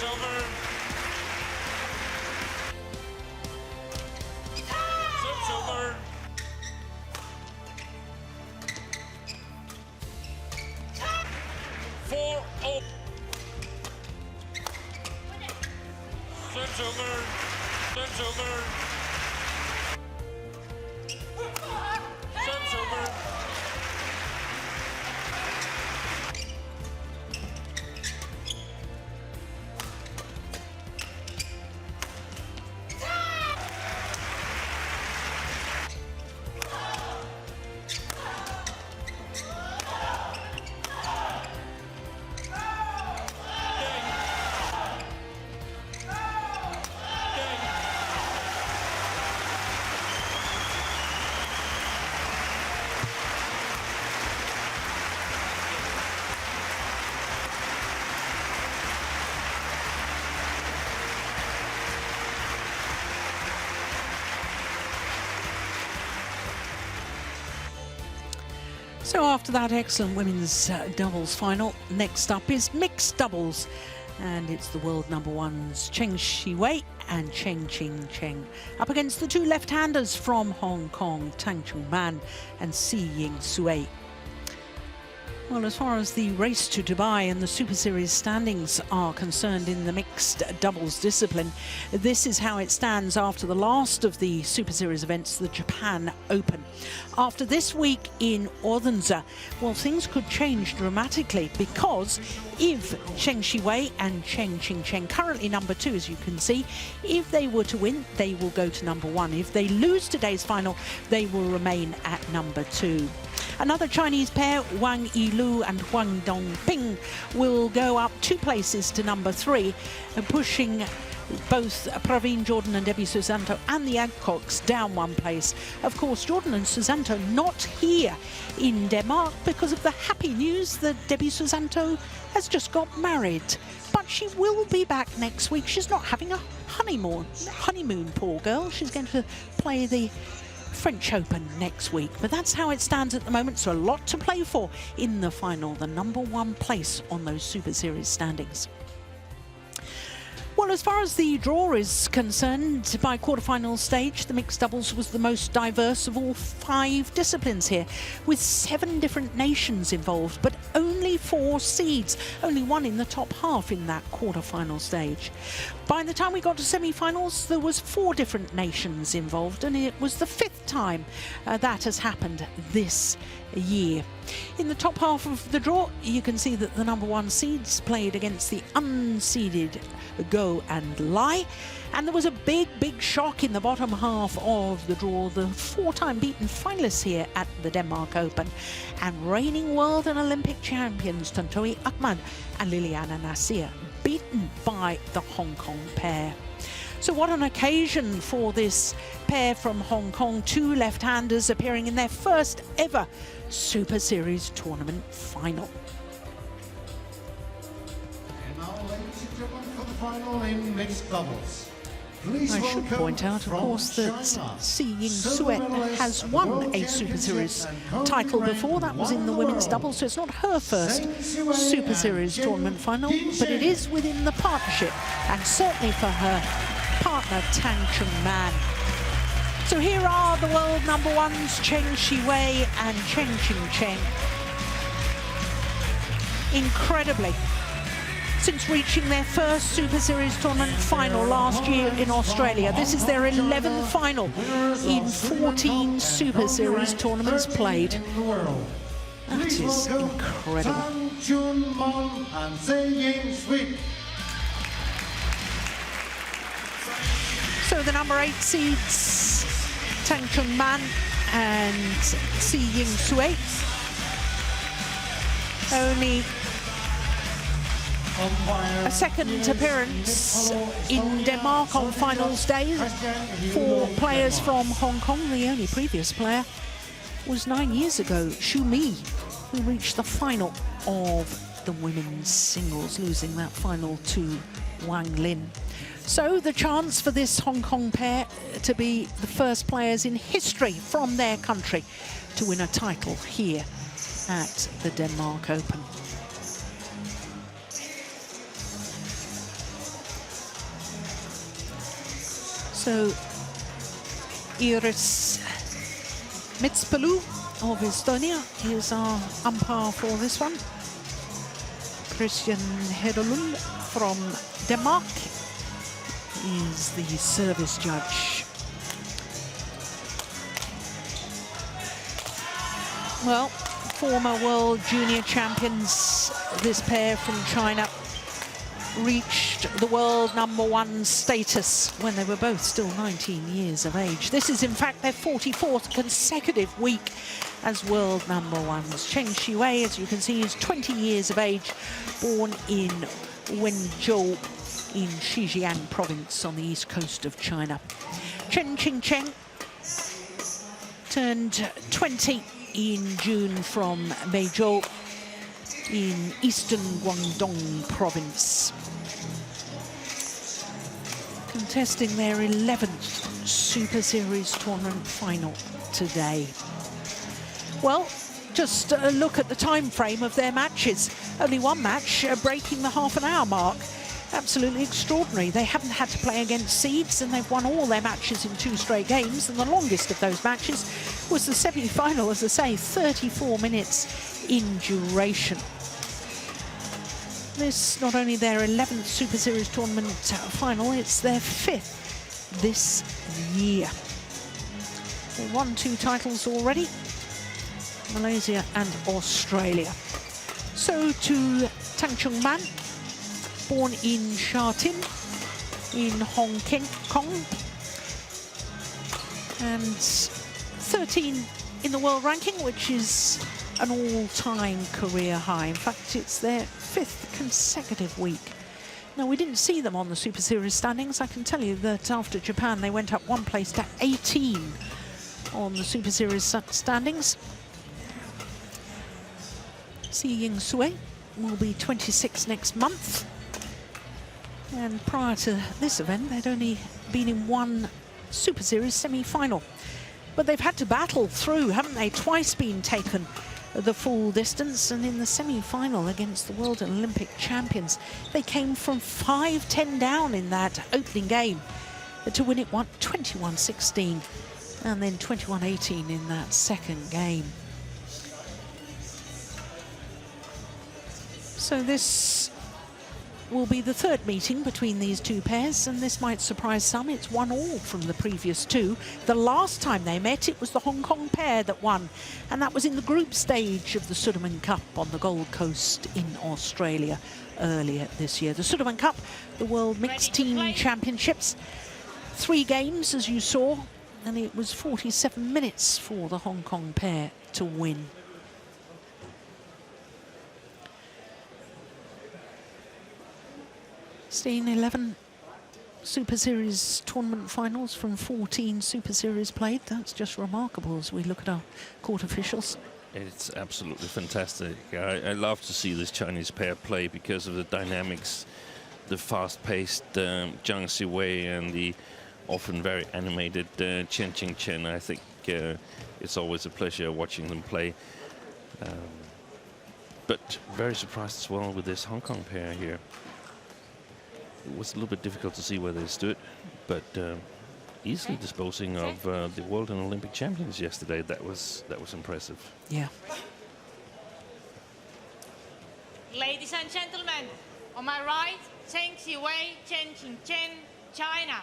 over. Service over. Four, oh. Service over. Service over. Service over. So after that excellent women's doubles final, next up is mixed doubles. And it's the world number ones Siwei and Qingchen up against the two left-handers from Hong Kong, Tang and Ying Suet. Well, as far as the race to Dubai and the Super Series standings are concerned in the mixed doubles discipline, this is how it stands after the last of the Super Series events, the Japan Open. After this week in Odense, well, things could change dramatically, because if Siwei and Qingchen, currently number 2 as you can see, if they were to win, they will go to number 1. If they lose today's final, they will remain at number 2. Another Chinese pair, Wang Yilu and Huang Dongping, will go up 2 places to number 3, pushing both Praveen Jordan and Debbie Susanto and the Adcocks down 1 place. Of course, Jordan and Susanto not here in Denmark because of the happy news that Debbie Susanto has just got married. But she will be back next week. She's not having a honeymoon, poor girl. She's going to play the French Open next week. But that's how it stands at the moment, so a lot to play for in the final, the number 1 place on those Super Series standings. Well, as far as the draw is concerned, by quarterfinal stage, the mixed doubles was the most diverse of all 5 disciplines here, with 7 different nations involved, but only 4 seeds, only 1 in the top half in that quarterfinal stage. By the time we got to semi-finals, there was 4 different nations involved, and it was the 5th time that has happened this year. In the top half of the draw, you can see that the number 1 seeds played against the unseeded Go and Lai, and there was a big shock in the bottom half of the draw. The 4-time beaten finalists here at the Denmark Open and reigning world and Olympic champions Tontowi Ahmad and Liliana Nasir, beaten by the Hong Kong pair. So what an occasion for this pair from Hong Kong, 2 left-handers appearing in their first ever Super Series tournament final. And now, ladies and gentlemen, for the final in mixed doubles. Please I should point out, of course, that Ying Suet has won a Super Series title before. That was in the women's doubles, so it's not her first Super Series tournament final, but it is within the partnership, and certainly for her partner Tang. So here are the world number 1s, Siwei and Qingchen. Incredibly, since reaching their first Super Series tournament final last year in Australia, this is their 11th final in 14 Super Series tournaments played. That is incredible. So the number 8 seeds, Tang and Ying Suet, only a second appearance in Denmark on finals day for players from Hong Kong. The only previous player was 9 years ago, Xu Mi, who reached the final of the women's singles, losing that final to Wang Lin. So the chance for this Hong Kong pair to be the first players in history from their country to win a title here at the Denmark Open. So Iris Mitspalu of Estonia is our umpire for this one. Christian Hedelund from Denmark is the service judge. Well, former world junior champions, this pair from China, reached the world #1 status when they were both still 19 years of age. This is in fact their 44th consecutive week as world #1s. Chen Siwei, as you can see, is 20 years of age, born in Wenzhou in Xinjiang province on the east coast of China. Qingchen turned 20 in June from Beizhou in eastern Guangdong province, contesting their 11th Super Series tournament final today. Well, just look at the time frame of their matches. Only one match breaking the half-an-hour mark. Absolutely extraordinary. They haven't had to play against seeds, and they've won all their matches in 2 straight games, and the longest of those matches was the semi-final, as I say, 34 minutes in duration. This not only their 11th Super Series tournament final, it's their 5th this year. They've won 2 titles already, Malaysia and Australia. So to Tang Man, born in Sha Tin in Hong Kong, and 13 in the world ranking, which is an all-time career high. In fact, it's their 5th consecutive week. Now, we didn't see them on the Super Series standings. I can tell you that after Japan, they went up 1 place to 18 on the Super Series standings. Ying Suet will be 26 next month. And prior to this event, they'd only been in 1 Super Series semi-final. But they've had to battle through, haven't they? Twice been taken the full distance, and in the semi-final against the world and Olympic champions, they came from 5-10 down in that opening game to win it 21-16 and then 21-18 in that second game. So this will be the 3rd meeting between these 2 pairs, and this might surprise some. It's 1-1 from the previous 2. The last time they met, it was the Hong Kong pair that won, and that was in the group stage of the Sudirman Cup on the Gold Coast in Australia earlier this year. The Sudirman Cup, the World Mixed Team Championships. 3 games, as you saw, and it was 47 minutes for the Hong Kong pair to win. Seen 11 Super Series tournament finals from 14 Super Series played. That's just remarkable as we look at our court officials. It's absolutely fantastic. I love to see this Chinese pair play because of the dynamics, the fast-paced Zheng Siwei and the often very animated Qingchen. I think it's always a pleasure watching them play. But very surprised as well with this Hong Kong pair here. It was a little bit difficult to see where they stood, but easily disposing of the world and Olympic champions yesterday. That was impressive. Yeah. Ladies and gentlemen, on my right, Zheng Siwei, Qingchen, China.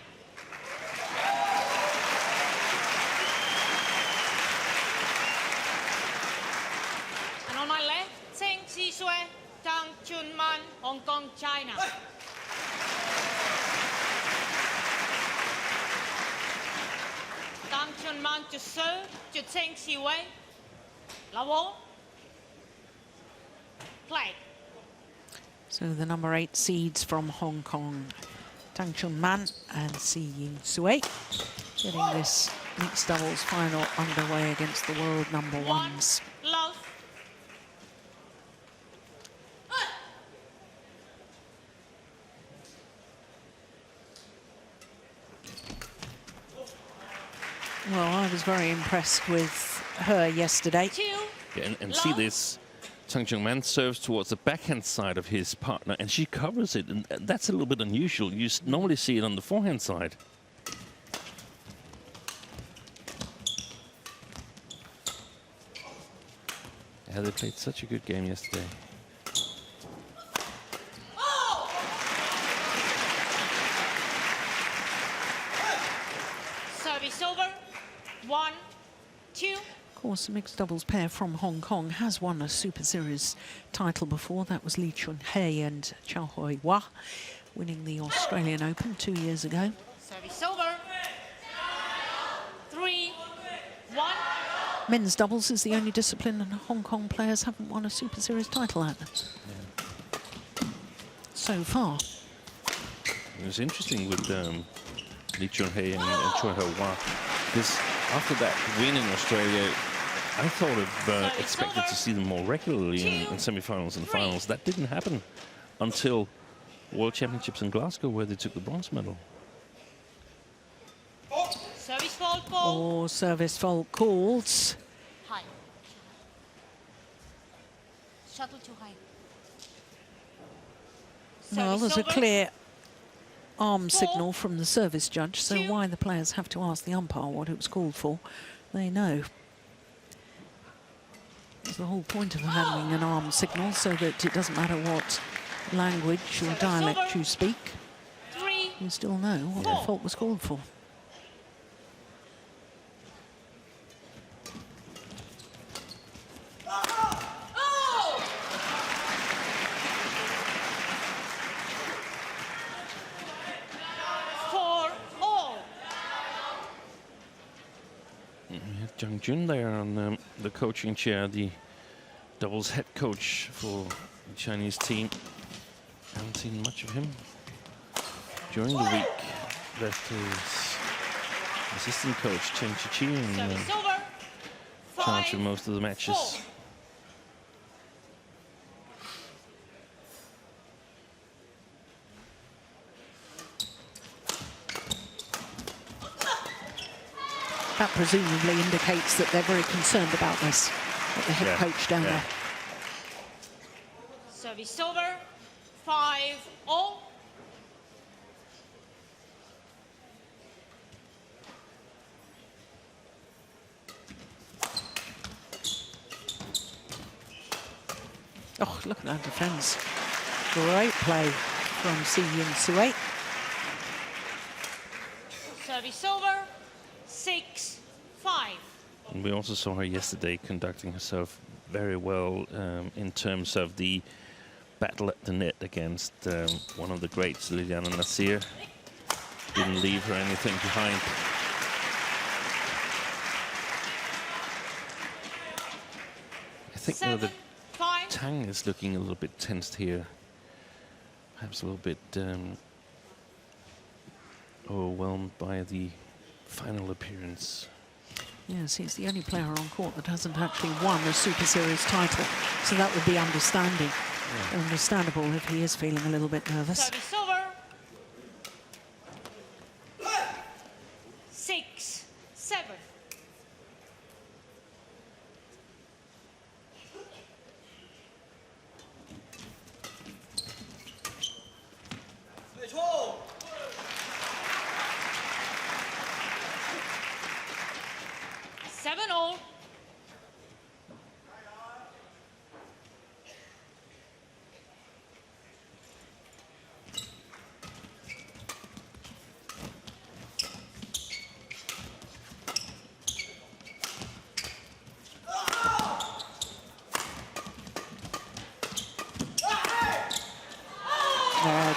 And on my left, Zheng Siwei, Tang Chun, Hong Kong, China. Tang Chun to serve to Zheng Siwei. Level. Play. So the number 8 seeds from Hong Kong, Tang Chun and Ying Suet, getting this mixed doubles final underway against the world #1s. Love. Well, I was very impressed with her yesterday. Yeah, and see this, Tang Man serves towards the backhand side of his partner, and she covers it, and that's a little bit unusual. You normally see it on the forehand side. Yeah, they played such a good game yesterday. Service over. 1, 2. Of course, the mixed doubles pair from Hong Kong has won a Super Series title before. That was Chun and Chao Hoi-Wah, winning the Australian Open 2 years ago. Service over. 3, 1. Men's doubles is the only discipline and Hong Kong players haven't won a Super Series title at so far. It was interesting with Lee Chun-hei and Choi Ho-wah, because after that win in Australia, I thought of expected to see them more regularly in semi-finals and finals. That didn't happen until World Championships in Glasgow, where they took the bronze medal. Service fault call. Or service fault calls. High. Shuttle too high. Well, Service there's a over. clear arm 4, signal from the service judge, so 2. why the players have to ask the umpire what it was called for, they know. It's the whole point of having an arm signal, so that it doesn't matter what language or dialect you speak, 3. you still know what the fault was called for. Zheng Jun there on the coaching chair, the doubles head coach for the Chinese team. Haven't seen much of him during the week. Left his assistant coach Chen in Service over. charge 5, of most of the matches. 4. That presumably indicates that they're very concerned about this, at the head coach down there. Service over. 5, 0. Oh, look at that defence. Great play from Siwei. Service over. 6, 5. And we also saw her yesterday conducting herself very well in terms of the battle at the net against one of the greats, Liliana Nasir. Didn't leave her anything behind. I think 7, 5. Tang is looking a little bit tensed here. Perhaps a little bit overwhelmed by the final appearance. Yes, he's the only player on court that hasn't actually won a Super Series title, so that would be understandable if he is feeling a little bit nervous. Service over. 6, 7. Seven all.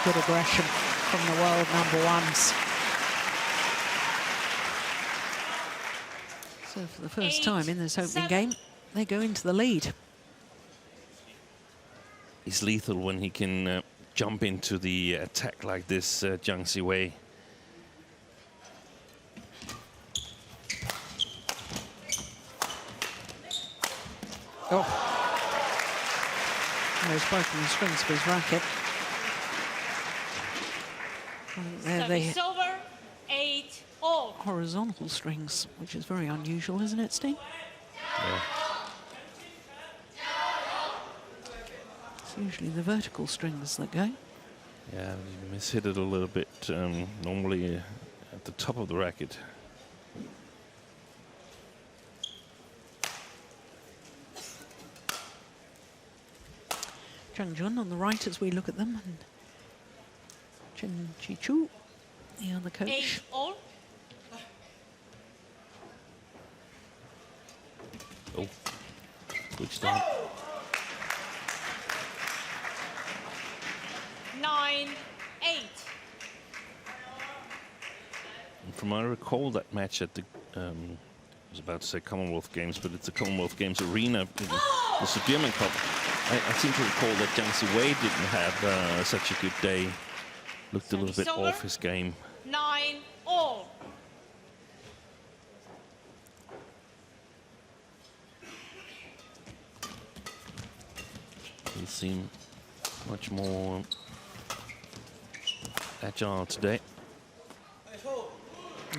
Good aggression from the world number ones. So for the first time in this opening game, they go into the lead. He's lethal when he can jump into the attack like this, Zhang Siwei. Oh. He's broken the strings of his racket. Service over. 8 all. Horizontal strings, which is very unusual, isn't it, Steve? Yeah. It's usually the vertical strings that go. Yeah, he mishit it a little bit, normally at the top of the racket. Zheng on the right as we look at them, and Chen Chi-chu, the other coach. 8-all. Oh, good start. 9-8. And from I recall that match at the, I was about to say Commonwealth Games, but it's the Commonwealth Games arena, the German Cup. I seem to recall that Zheng Siwei didn't have such a good day. Looked a little bit off his game. 9-all. He seemed much more agile today.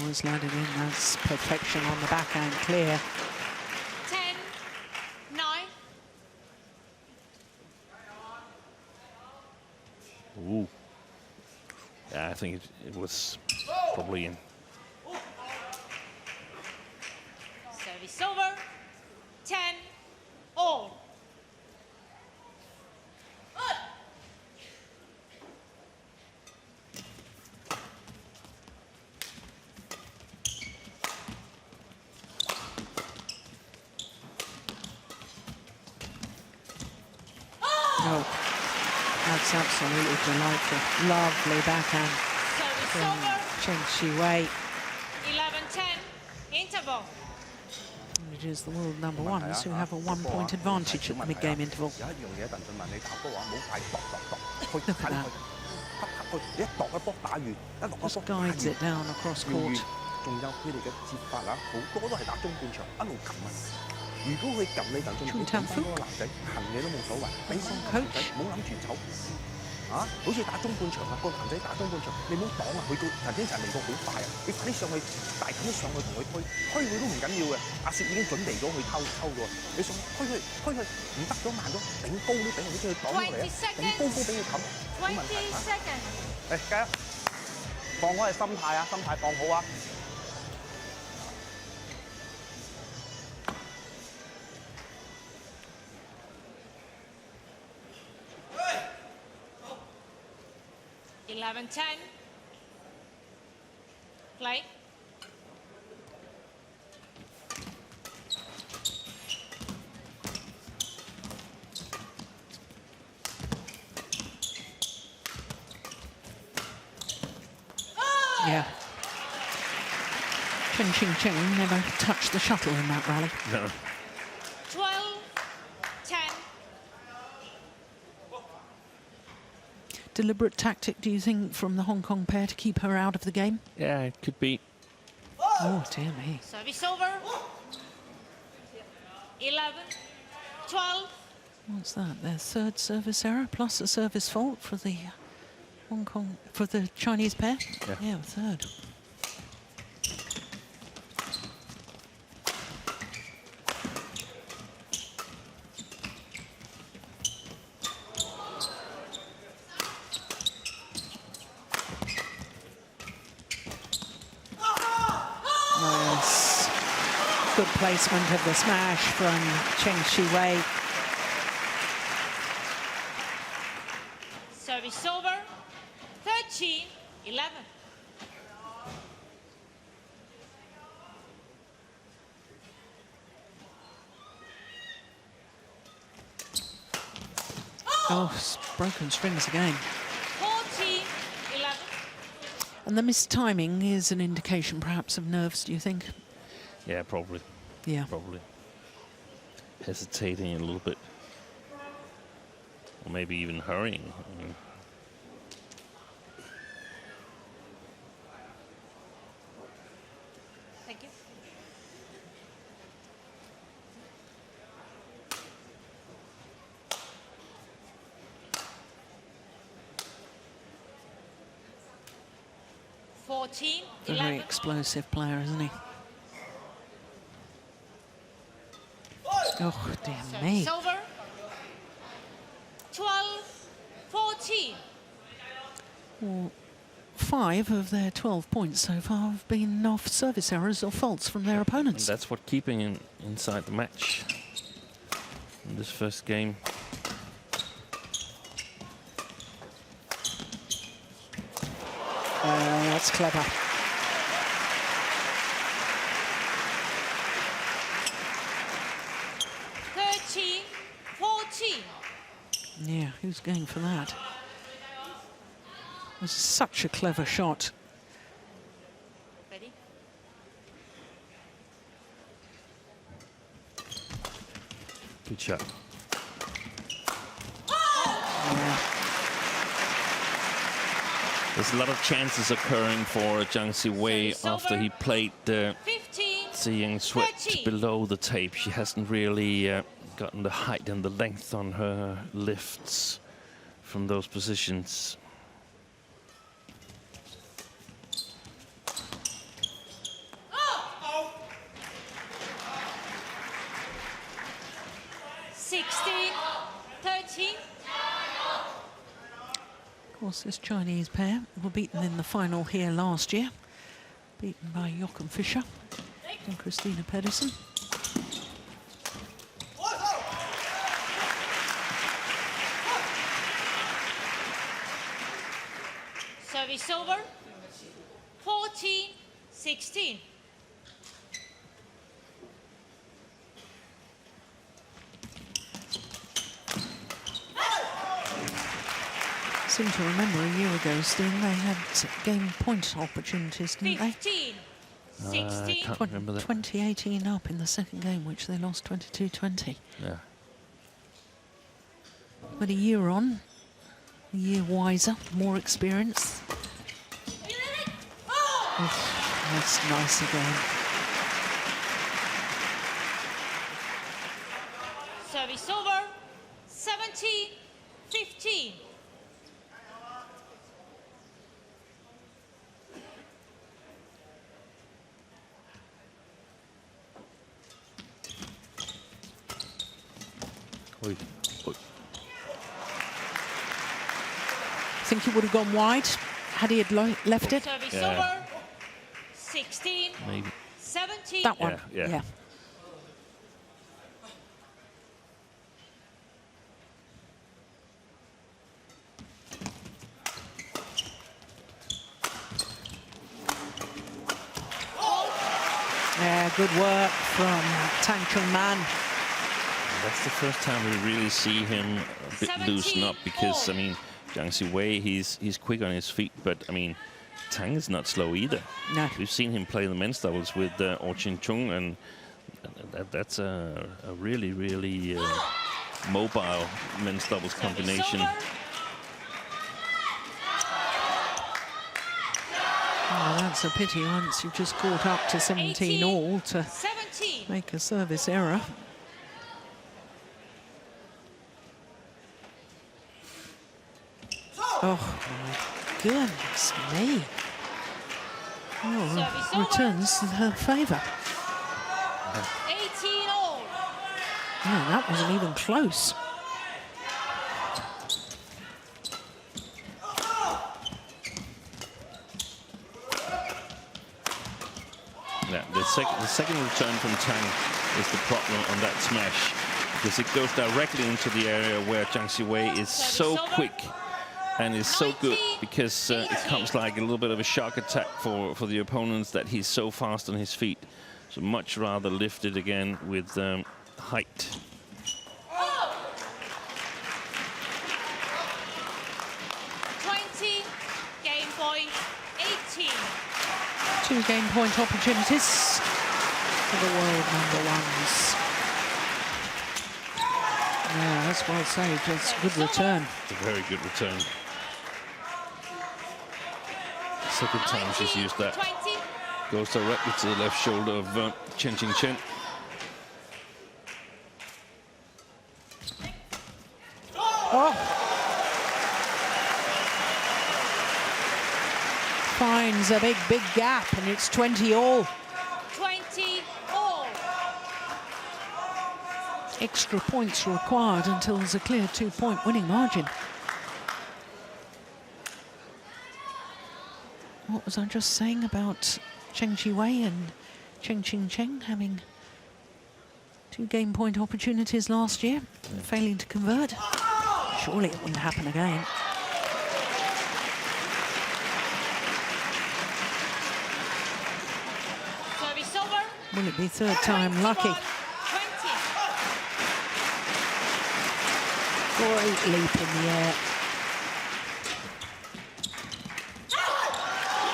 Always landed in. That's perfection on the backhand, clear. 10-9. Ooh. Yeah, I think it was probably in. Service over. 10-all. Oh, that's absolutely delightful. Lovely backhand Service from over. Chen Siwei. 11-10. Interval. And it is the world number ones who have a 1-point advantage at the mid-game interval. Look at that. Just guides it down across court. Chun Tang coach. 好似打中半場啊，個男仔打中半場，你唔好擋啊！佢個頭先陳明國好快啊，你快啲上去，大近啲上去同佢推佢都唔緊要嘅。阿雪已經準備咗去偷咗，你上去推佢，唔得咗慢咗，頂高啲俾佢，叫佢擋過嚟啊，頂高俾佢冚，冇問題啊！誒，加油！放開係心態啊，心態放好啊！ 11-10. Play. Yeah. Qingchen never touched the shuttle in that rally. No. 12-10. Deliberate tactic, do you think, from the Hong Kong pair to keep her out of the game? Yeah, it could be. Oh, dear me. Service over. 11-12. What's that? Their third service error plus a service fault for the for the Chinese pair? Yeah. Third. Yes. Good placement of the smash from Chen Siwei. Service over. 13-11. Oh, broken strings again. 14-11. And the mistiming is an indication perhaps of nerves, do you think? Yeah, probably. Yeah. Probably. Hesitating a little bit. Or maybe even hurrying. I mean, Thank you. Very 14-11. explosive player, isn't he? Oh, dear me. Service over. 12-14. Well, 5 of their 12 points so far have been off service errors or faults from their and opponents. that's what keeping inside the match in this first game. That's clever. Yeah, who's going for that? It was such a clever shot. Ready? Good shot. Yeah. There's a lot of chances occurring for Zheng Siwei after he played Zheng Suet below the tape. She hasn't really gotten the height and the length on her lifts from those positions. Of course, this Chinese pair were beaten in the final here last year, beaten by Jochen Fischer and Christina Pedersen. Service over. 14-16. I seem to remember a year ago, Steen, they had game point opportunities, didn't they? 15-16. Can't remember that. 2018 up in the second game, which they lost 22-20. Yeah. But a year on, a year wiser, more experience. Oh, that's nice again. Service over. 17-15. Oi. Oi. Think he would have gone wide had he had left it. Service Yeah. over. 16. Maybe. 17. That one, Yeah, yeah. Yeah, good work from Tang. That's the first time we really see him a bit loosen up because, I mean, Zheng Siwei, he's quick on his feet, but, I mean, Tang is not slow either. No. We've seen him play the men's doubles with Qingchen, and that's a really, really mobile men's doubles combination. Oh, that's a pity once you've just caught up to 17 all to 17. make a service error. Oh, my goodness me. Oh, returns in her favour. 18 all. No, that wasn't even close. Yeah, the second return from Tang is the problem on that smash, because it goes directly into the area where Zheng Siwei is so quick and is so good, because it comes like a little bit of a shock attack for the opponents that he's so fast on his feet. So much rather lift it again with height. Game point 18. 2 game point opportunities for the world #1s. Yeah, that's well saved. That's a good return. It's a very good return. Second time she's used that. 20. Goes directly to the left shoulder of Qingchen. Oh! Finds a big gap, and it's 20 all. 20 all. Extra points required until there's a clear 2-point winning margin. What was I just saying about Zheng Siwei and Qingchen having 2 game point opportunities last year, failing to convert? Surely it wouldn't happen again. Will it be third time lucky? 20. Great leap in the air.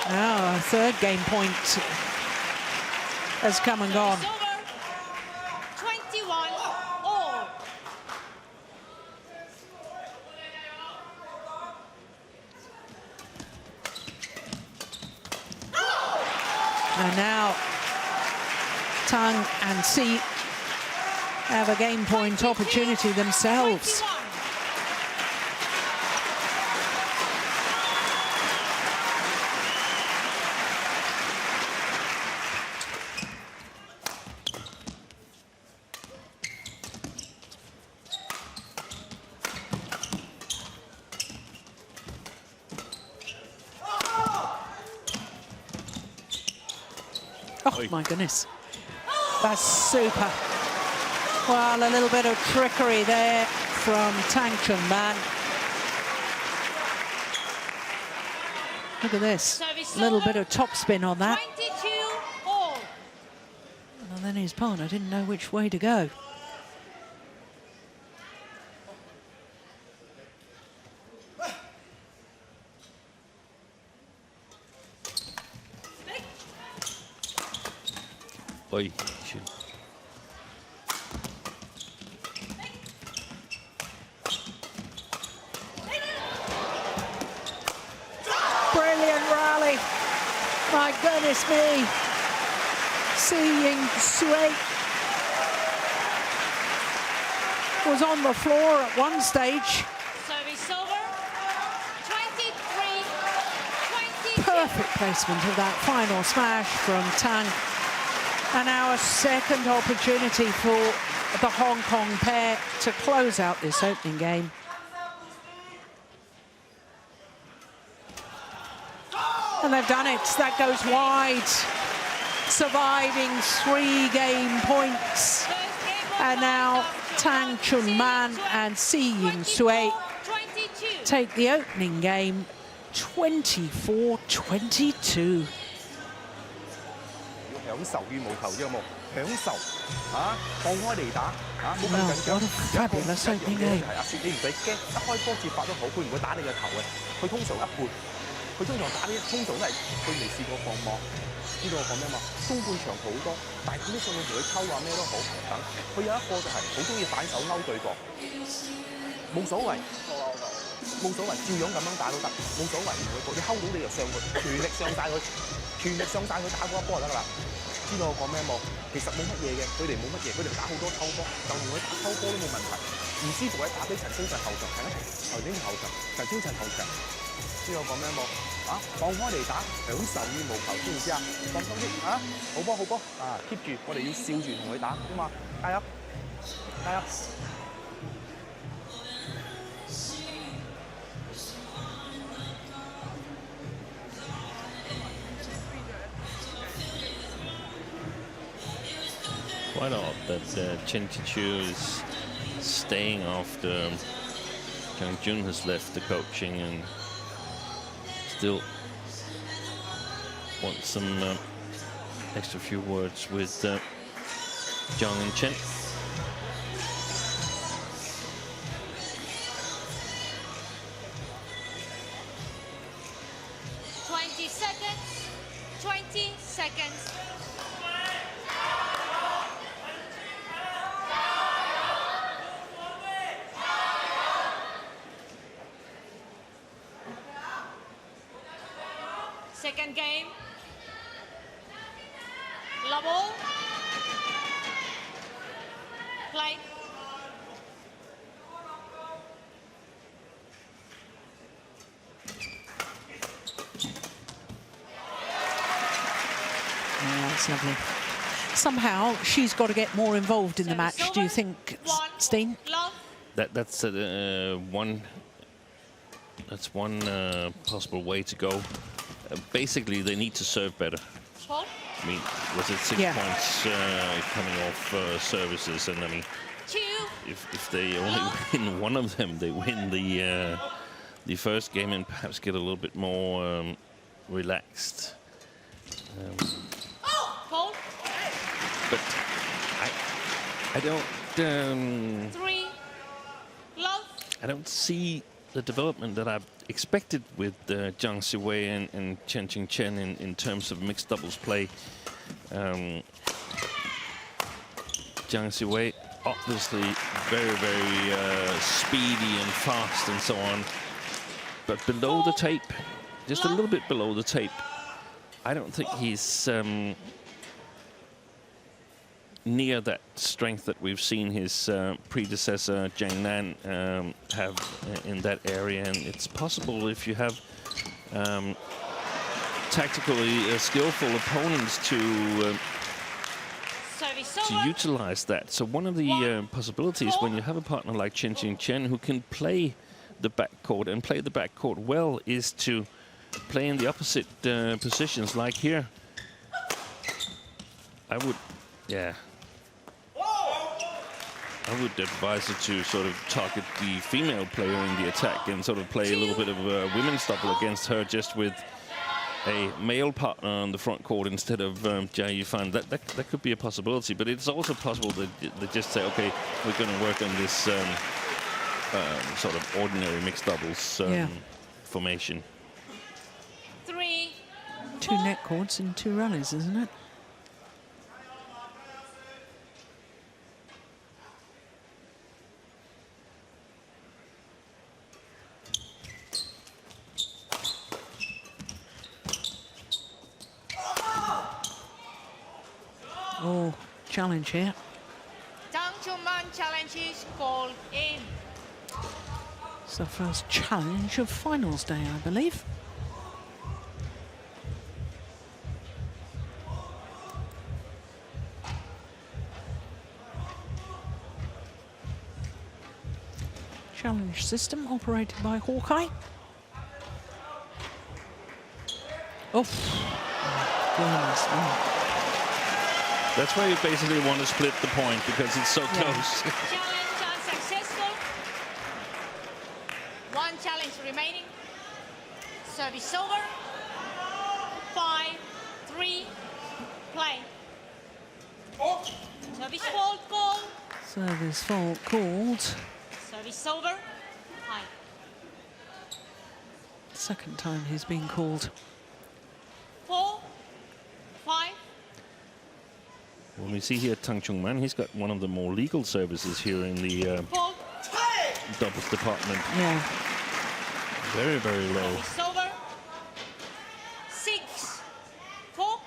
Now a third game point has come and gone. It's over. 21 all. And now Tang and Si have a game point opportunity themselves. 21. Oh my goodness, that's super. Well, a little bit of trickery there from Tang Chun Man. Look at this, a little bit of topspin on that. 22 all. And then his partner didn't know which way to go. Oi, shit. Brilliant rally. My goodness me. Ying Suet was on the floor at one stage. Service over. 23. 22. Perfect placement of that final smash from Tang. And our second opportunity for the Hong Kong pair to close out this opening game. And they've done it. That goes wide. Surviving 3 game points. And now Tang Chun Man and Ying Suet 22. take the opening game 24-22. 享受羽毛球啫，有冇？享受啊！放開嚟打啊！冇咁緊張。 What a fabulous opening game. 阿雪，你唔使驚，一開波接發都好，佢唔會打你個頭嘅。佢通常一半，佢通常打呢，通常都係佢未試過放網。知道我講咩嘛？中半場好多，但係佢都上去同佢抽啊咩都好等。佢有一個就係好中意反手勾對角，冇所謂，冇所謂，照樣咁樣打都得，冇所謂唔會過。你睺到你就上去，全力上晒佢，全力上晒佢打嗰一波就得㗎啦。 知道我講咩冇？其實冇乜嘢嘅，佢哋冇乜嘢，佢哋打好多抽波，就同佢打抽波都冇問題。唔舒服咧，打俾陳星辰後場，係啊，陳星辰後場，陳星辰後場。知道我講咩冇？啊，放開嚟打，享受羽毛球，知唔知啊？放鬆啲啊！好波好波啊 ！keep 住，我哋要笑住同佢打，好嘛？加油，加油！ Quite odd that Chen is staying after Qingchen has left the coaching and still wants some extra few words with Zheng and Chen. Seconds. 20 seconds. Second game. Level. Play. That's lovely. Somehow she's got to get more involved in the match. Do you think, Steen? That's one. That's one possible way to go. Basically, they need to serve better. I mean, was it 6 points coming off services? And I mean, if they only win one of them, they win the first game and perhaps get a little bit more relaxed. but I don't. 3, love. I don't see the development that I've expected with Zheng Siwei and Qingchen in terms of mixed doubles play. Zheng Siwei, obviously very, very speedy and fast and so on. But below the tape, just a little bit below the tape, I don't think he's near that strength that we've seen his predecessor Zheng Nan have in that area. And it's possible if you have tactically skillful opponents to utilize that. So one of the possibilities when you have a partner like Qingchen who can play the backcourt and play the backcourt well is to play in the opposite positions, like here. I would advise her to sort of target the female player in the attack and sort of play a little bit of a women's double against her, just with a male partner on the front court instead of Jia Yifan. That could be a possibility, but it's also possible that they just say, okay, we're going to work on this sort of ordinary mixed doubles formation. 3, 2 net cords and 2 rallies, isn't it? Oh, challenge here. Tang challenge is called in. It's the first challenge of finals day, I believe. Challenge system operated by Hawkeye. Oh, goodness me. That's why you basically want to split the point, because it's so close. Challenge unsuccessful. 1 challenge remaining. Service over. 5, 3, play. Service fault call. Service fault called. Service over. High. Second time he's been called. 4, 5. When we see here Tang Man, he's got one of the more legal services here in the doubles department. Yeah. Very, very low. Service over. 6, 4.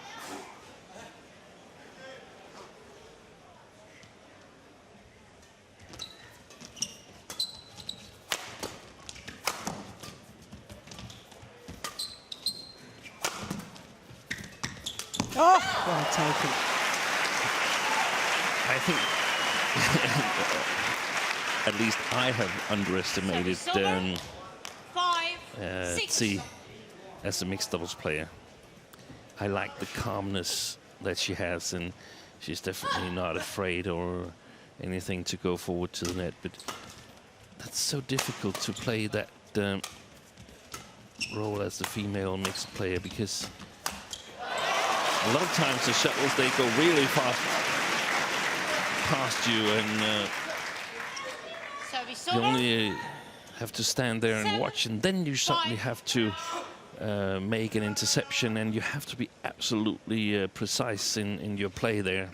Oh, well taken. I think at least I have underestimated 5, 6. Tsi as a mixed doubles player. I like the calmness that she has, and she's definitely not afraid or anything to go forward to the net, but that's so difficult to play that role as the female mixed player, because a lot of times the shuttles, they go really fast past you, and you only have to stand there and watch, and then you suddenly have to make an interception, and you have to be absolutely precise in your play there.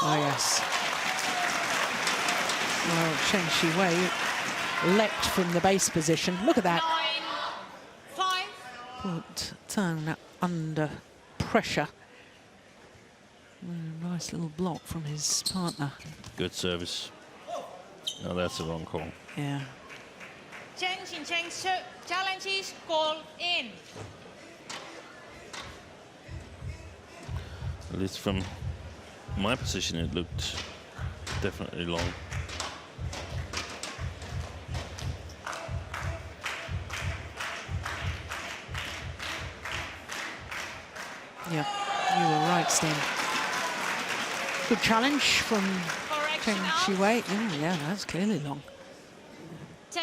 Oh, yes. Well, Chen Siwei leapt from the base position. Look at that. 9, 5. Put Tang under pressure. Nice little block from his partner. Good service. No, that's the wrong call. Yeah. Qingchen challenge is called in. At least from my position, it looked definitely long. Yeah, you were right, Steen. Good challenge from Correction Chen out. Siwei. Oh, yeah, that's clearly long. 10-5.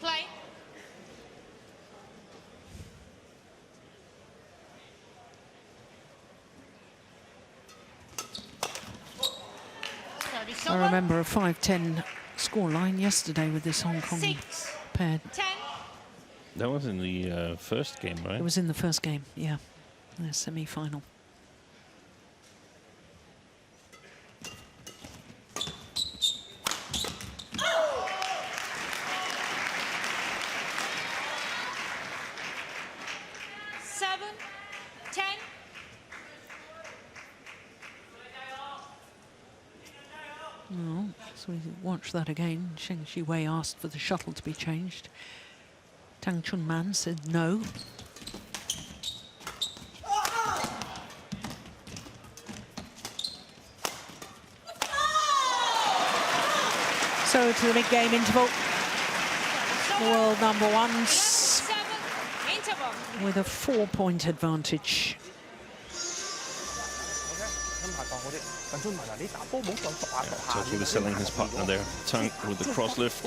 Play. Service I over. remember a 5-10 scoreline yesterday with this Hong Kong 6, pair. 10. That was in the first game, right? It was in the first game, yeah, the semi-final. So we watch that again. Zheng Siwei asked for the shuttle to be changed. Tang Chun said no. So to the mid-game interval, the world number ones with a 4-point advantage. Totally selling his partner there. Tang with the cross lift.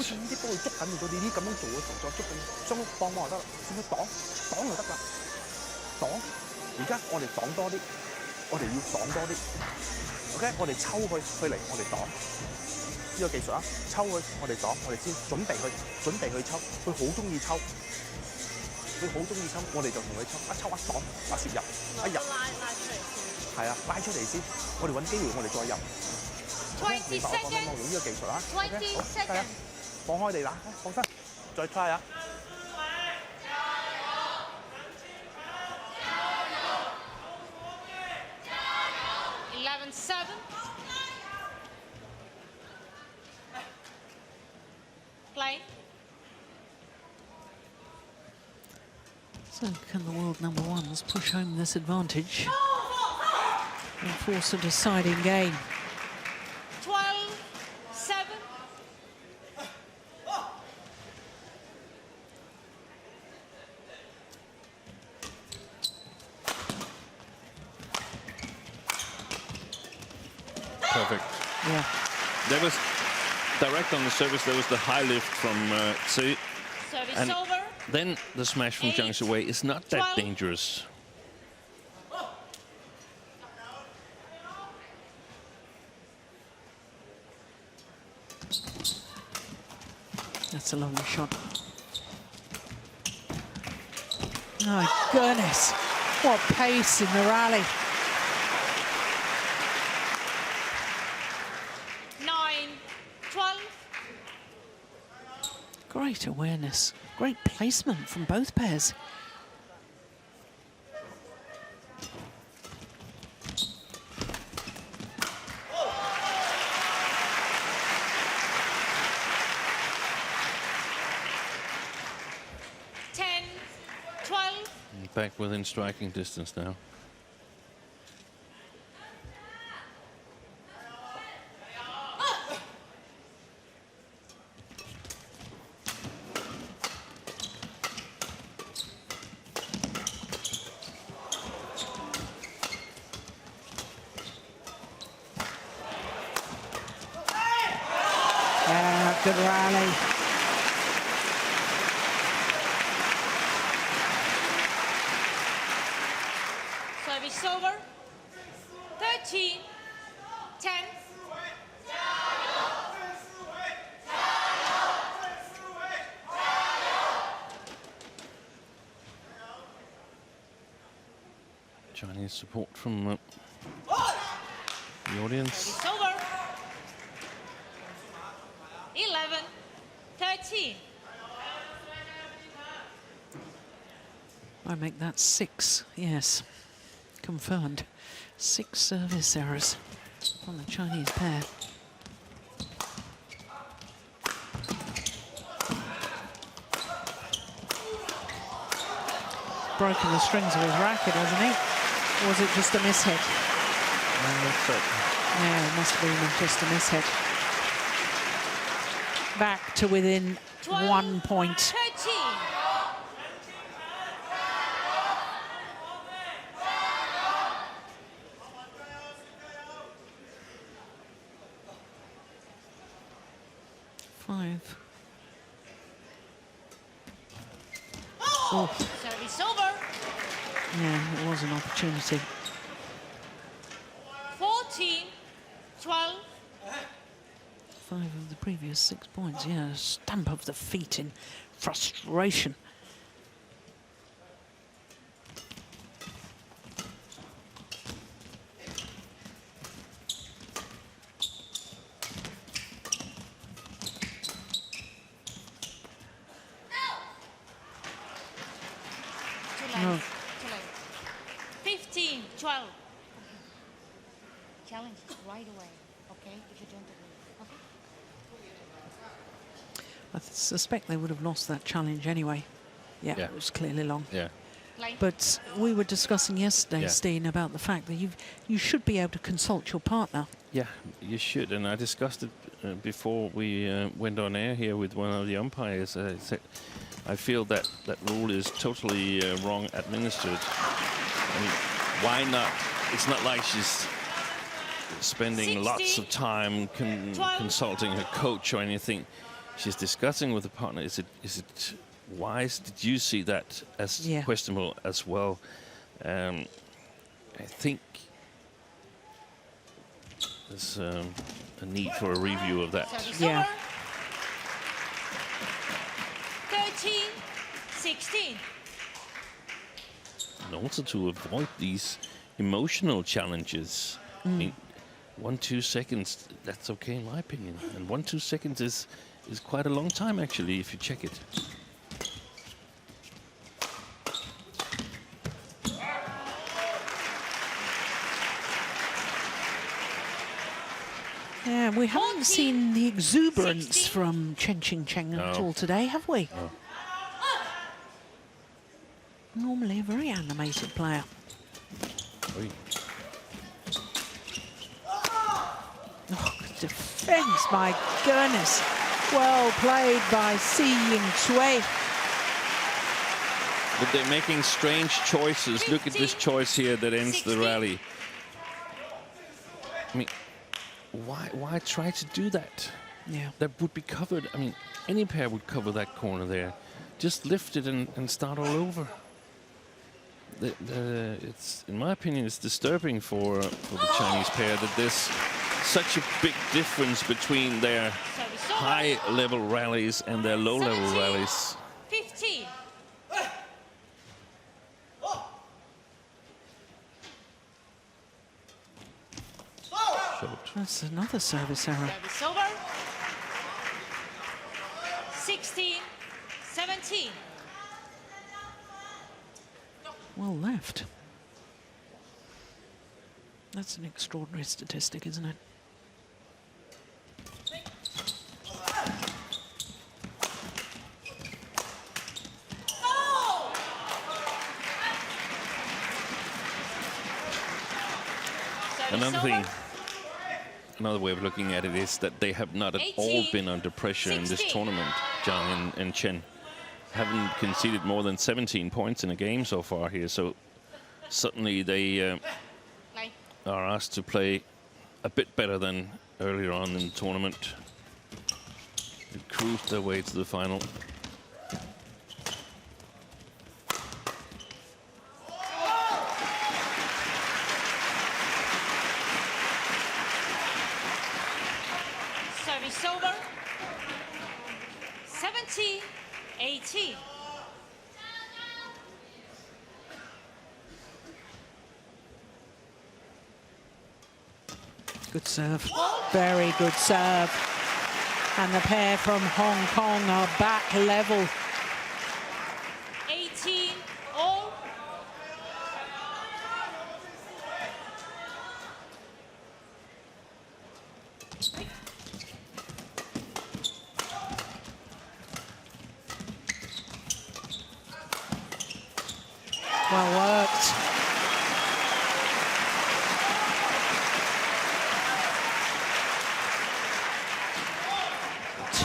Play. So can the world number ones push home this advantage and force a deciding game? 12-7. Perfect. Yeah. There was direct on the service. There was the high lift from Suet. Service And over. then the smash from Zheng Siwei is not that 12. dangerous. That's a lovely shot. My goodness, what pace in the rally. 9-12. Great awareness, great placement from both pairs. Back within striking distance now. Yeah, good rally. Service over. 13-10. Chinese support from the audience. Service over. 11-13. I make that 6, yes, confirmed. 6 service errors on the Chinese pair. Broken the strings of his racket, hasn't he? Or was it just a mishit? Yeah, it must have been just a mishit. Back to within 1 point. 13. Five. Oh, Service over. yeah, it was an opportunity. 14, 12. 5 of the previous 6 points. Yeah, a stamp of the feet in frustration. Too late. No. Too late. 15, 12. Challenge right away, okay? If you don't agree, okay? I suspect they would have lost that challenge anyway. Yeah, Yeah. it was clearly long. Yeah. Play. But we were discussing yesterday, Yeah. Steen, about the fact that you should be able to consult your partner. Yeah, you should. And I discussed it before we went on air here with one of the umpires. I said, I feel that that rule is totally wrong administered. I mean, why not? It's not like she's spending lots of time consulting her coach or anything. She's discussing with the partner. Is it wise? Did you see that as questionable as well? I think there's a need for a review of that. Service Yeah. over. 13, 16. And also to avoid these emotional challenges. I mean, 1-2 seconds, that's okay in my opinion. And 1-2 seconds is quite a long time actually if you check it. Yeah, we haven't 14, seen the exuberance 16. from Qingchen at No. all today, have we? No. Normally a very animated player. Oi. Oh, good defense, my goodness. Well played by Siwei. But they're making strange choices. Look at this choice here that ends the 16. rally. I mean, why try to do that? Yeah. That would be covered. I mean, any pair would cover that corner there. Just lift it and start all over. It's, in my opinion, it's disturbing for the Chinese pair that there's such a big difference between their Service over. high-level rallies and their low-level 17, rallies. 15. Short. That's another service error. Service over. 16, 17. Well left. That's an extraordinary statistic, isn't it? Another thing, another way of looking at it is that they have not at all 18, been under pressure in this 16. tournament. Zheng and Chen haven't conceded more than 17 points in a game so far here, so suddenly they Play. are asked to play a bit better than earlier on in the tournament. They cruised their way to the final. Service over. 17, 18. Good serve. Very good serve. And the pair from Hong Kong are back level. 18, all. Well worked.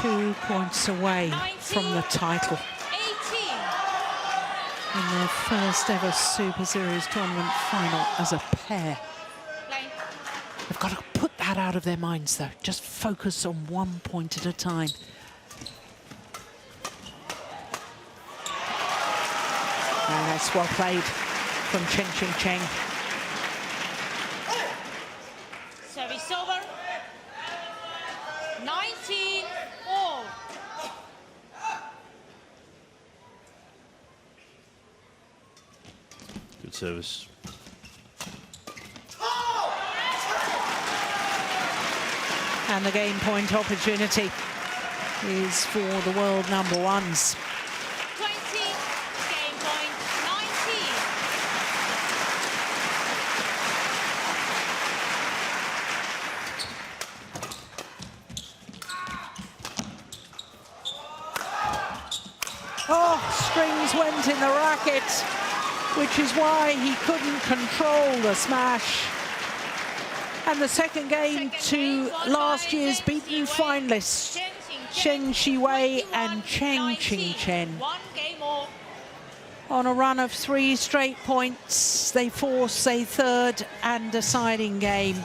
2 points away from the title 18. in their first ever Super Series tournament final as a pair. Play. They've got to put that out of their minds, though. Just focus on 1 point at a time. And that's well played from Qingchen. Service over. 19 all. Good service. And the game point opportunity is for the world number ones. 20. Game point 19. Oh, strings went in the racket, which is why he couldn't control the smash. And the second game to last year's beaten finalists, Chen Siwei and Qingchen. 1 game all. On a run of 3 straight points, they force a third and deciding game,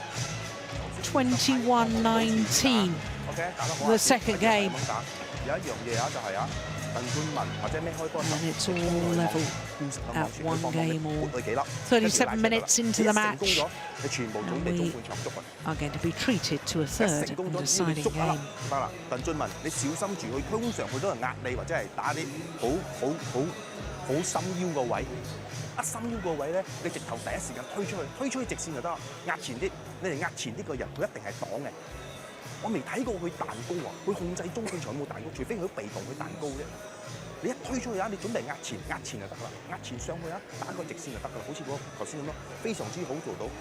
21-19. The second game. And it's all level at 1 game all. 37 minutes into the match, and we are going to be treated to a third and deciding game. 鄧俊文，你小心住佢，通常佢都係壓你或者係打啲好深腰個位。一深腰個位咧，你直頭第一時間推出去直線就得，壓前啲。你哋壓前啲個人，佢一定係擋嘅。我未睇過佢彈高啊！佢控制中距場冇彈高，除非佢被動佢彈高啫。你一推出去啊，你準備壓前就得啦，壓前上去啊，打個直線就得噶啦，好似嗰頭先咁咯，非常之好做到。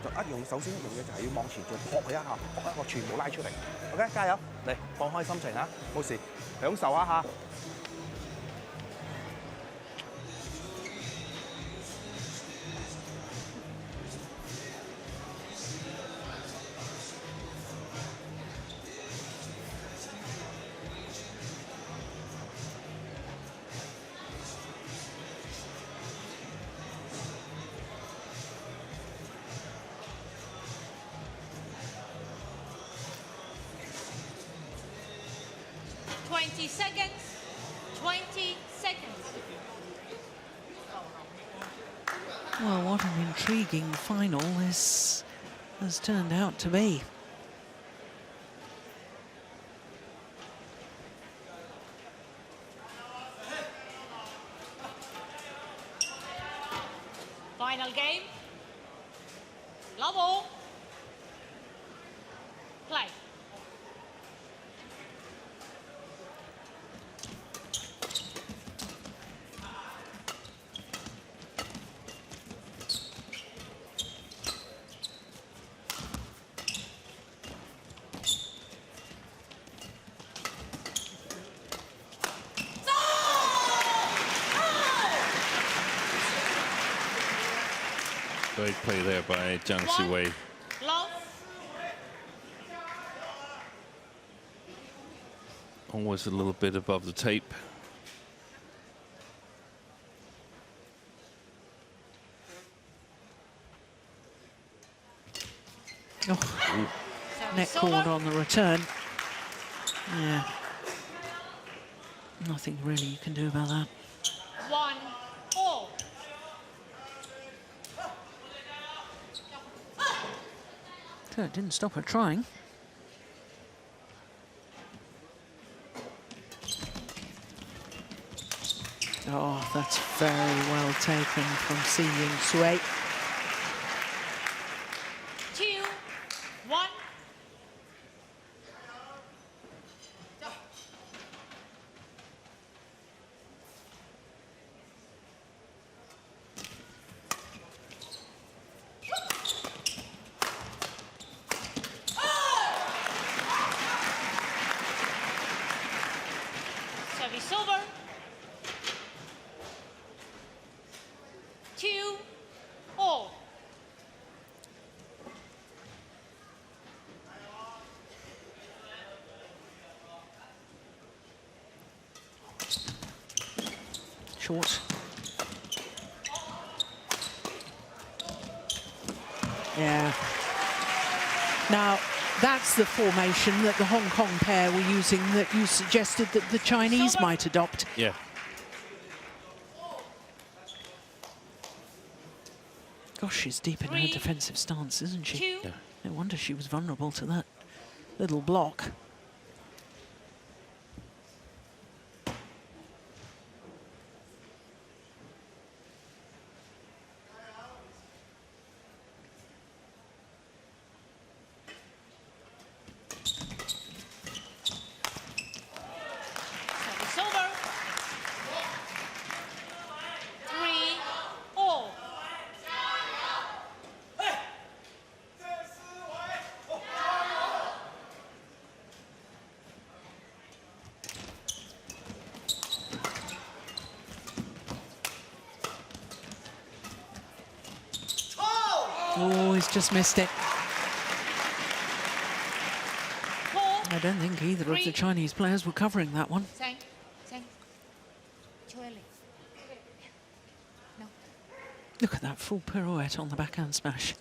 就一樣，首先一樣嘢就係要往前再撲佢一下，撲一個全部拉出嚟。OK， 加油！嚟放開心情啊，冇事，享受一下。20 seconds. 20 seconds. Well, what an intriguing final this has turned out to be. Final game. Love all. Play. Great play there by Zheng Siwei. Love. Always a little bit above the tape. Oh, net cord on the return. Yeah. Nothing really you can do about that. 1 all. So it didn't stop her trying. Oh, that's very well taken from Ying Suet. 2 1. Service over. 2 all. Short. Yeah. Now, that's the formation that the Hong Kong pair were using that you suggested that the Chinese might adopt. Yeah. Gosh, she's deep in her defensive stance, isn't she? Yeah. No wonder she was vulnerable to that little block. Service over. 3-all. Oh, he's just missed it. 4. I don't think either of the Chinese players were covering that one. Zheng. Zheng. Too early. No. Look at that full pirouette on the backhand smash.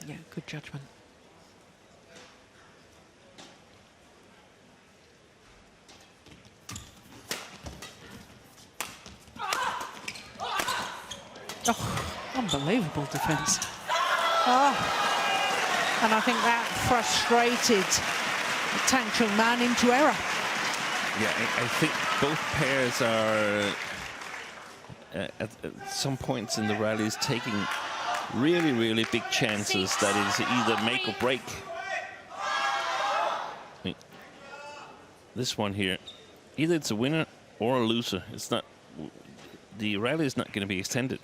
Yeah, good judgment. Oh, unbelievable defense. Oh, and I think that frustrated the Tang Chung man into error. Yeah, I think both pairs are at some points in the rallies taking really, really big chances that is either make or break. I mean, this one here, either it's a winner or a loser. It's not, the rally is not going to be extended.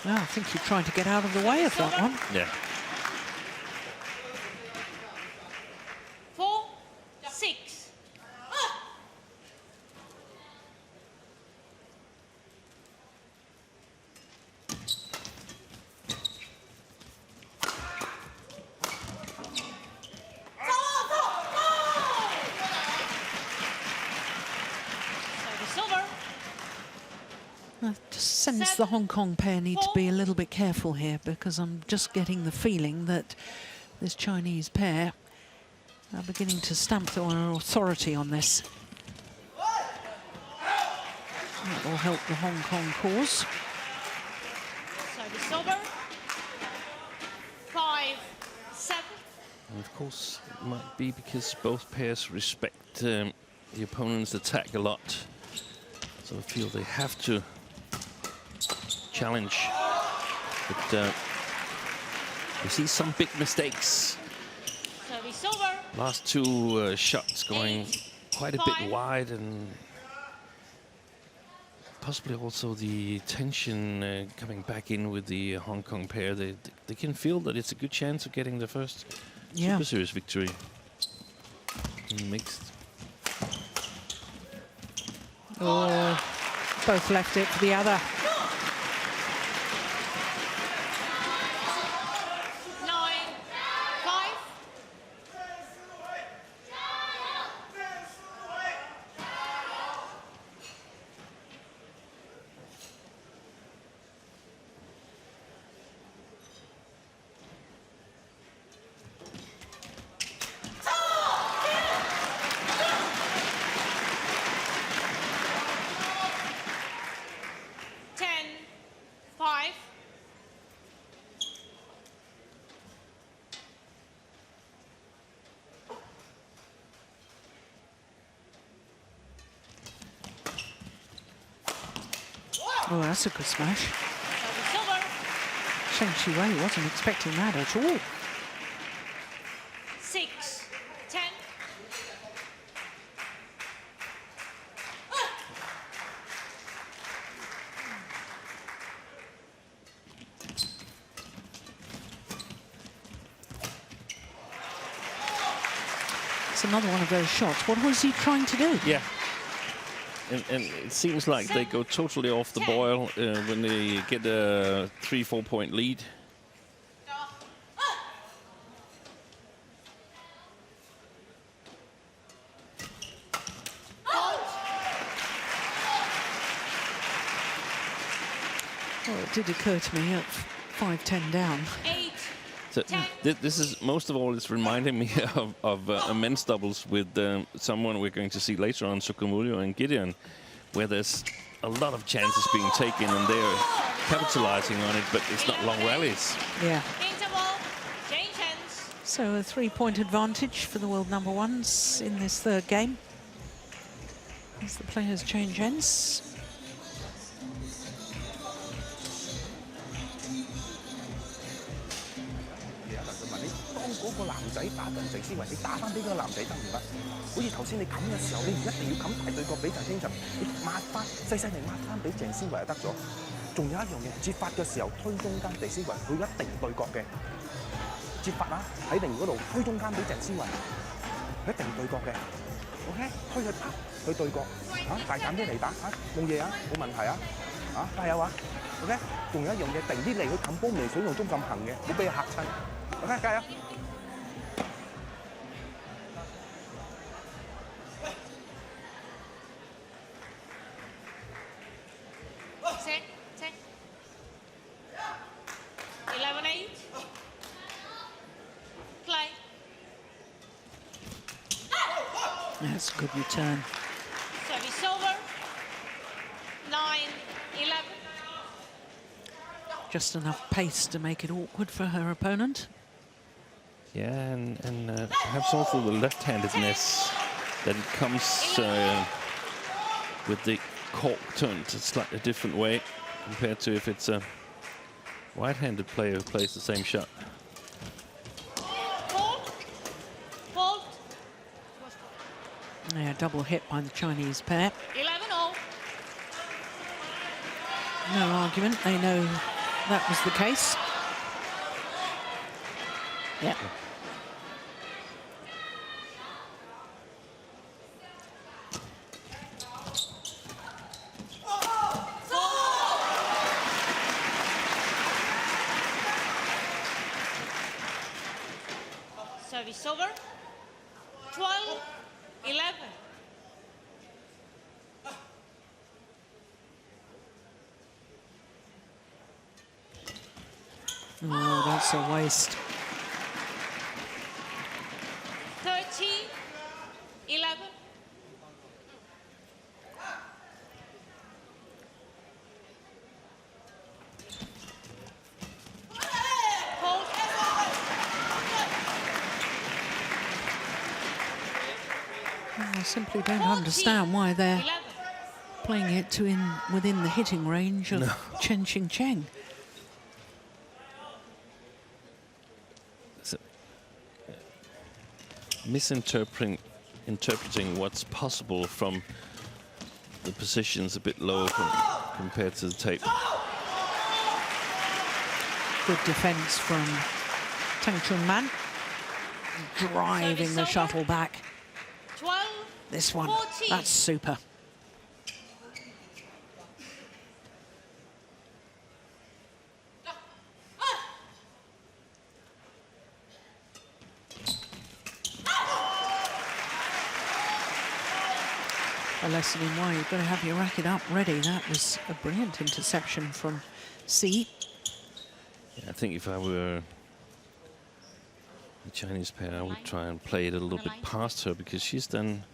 Well, I think you're trying to get out of the way of that one. Yeah. 4-6. Service over. Just sense the Hong Kong pair need to be a little bit careful here, because I'm just getting the feeling that this Chinese pair are beginning to stamp their authority on this. That will help the Hong Kong cause. Service over. 5-7. And of course, it might be because both pairs respect the opponent's attack a lot. So I feel they have to challenge. But you see some big mistakes. Service over. Last two shots going quite a bit wide, and possibly also the tension coming back in with the Hong Kong pair. They can feel that it's a good chance of getting the first Super Series victory in mixed. Oh, both left it for the other. 9-5. Oh, that's a good smash. Service over. Chen Siwei wasn't expecting that at all. 6-10. It's another one of those shots. What was he trying to do? Yeah. And it seems like they go totally off the boil when they get a 3-4 point lead. Well, it did occur to me at 5-10 down. 8, So 10. this is, most of all, it's reminding me of a men's doubles with someone we're going to see later on, Sukamulio and Gideon, where there's a lot of chances being taken and they're capitalizing on it, but it's not long rallies. Yeah. Interval. Qingchen. So a 3-point advantage for the world number ones in this third game, as the players change ends. 嗰個男仔打緊鄭思維，你打翻俾嗰個男仔得唔得？好似頭先你冚嘅時候，你唔一定要冚大對角俾陳清晨，你抹翻細細地抹翻俾鄭思維就得咗。仲有一樣嘢，接發嘅時候推中間鄭思維，佢一定對角嘅。接發啊，喺定嗰度推中間俾鄭思維，佢一定對角嘅。OK， 推佢啪，佢對角嚇，大膽啲嚟打嚇，冇嘢啊，冇問題啊，嚇加油啊 ！OK， 仲有一樣嘢，定啲嚟佢冚波未水用中咁行嘅，唔好俾佢嚇親。OK， 加油！ 11-8. Play. That's a good return. Service over. 9-11. Just enough pace to make it awkward for her opponent. Yeah, and perhaps also the left-handedness that it comes with the cork turned a slightly different way compared to if it's a right-handed player who plays the same shot. Fault. Yeah, double hit by the Chinese pair. 11-all. No argument, they know that was the case. Yeah. Service over. 12-11. Oh, that's a waste. 13-11. I simply don't understand why they're 11. playing it to within the hitting range of Chen Qingchen. So, interpreting what's possible from the positions a bit low compared to the tape. Good defense from Tang Chun driving the shuttle back. 12. This one, 14. that's super. A lesson in why you've got to have your racket up ready. That was a brilliant interception from C. Yeah, I think if I were the Chinese pair, I would try and play it a little bit past her, because she's done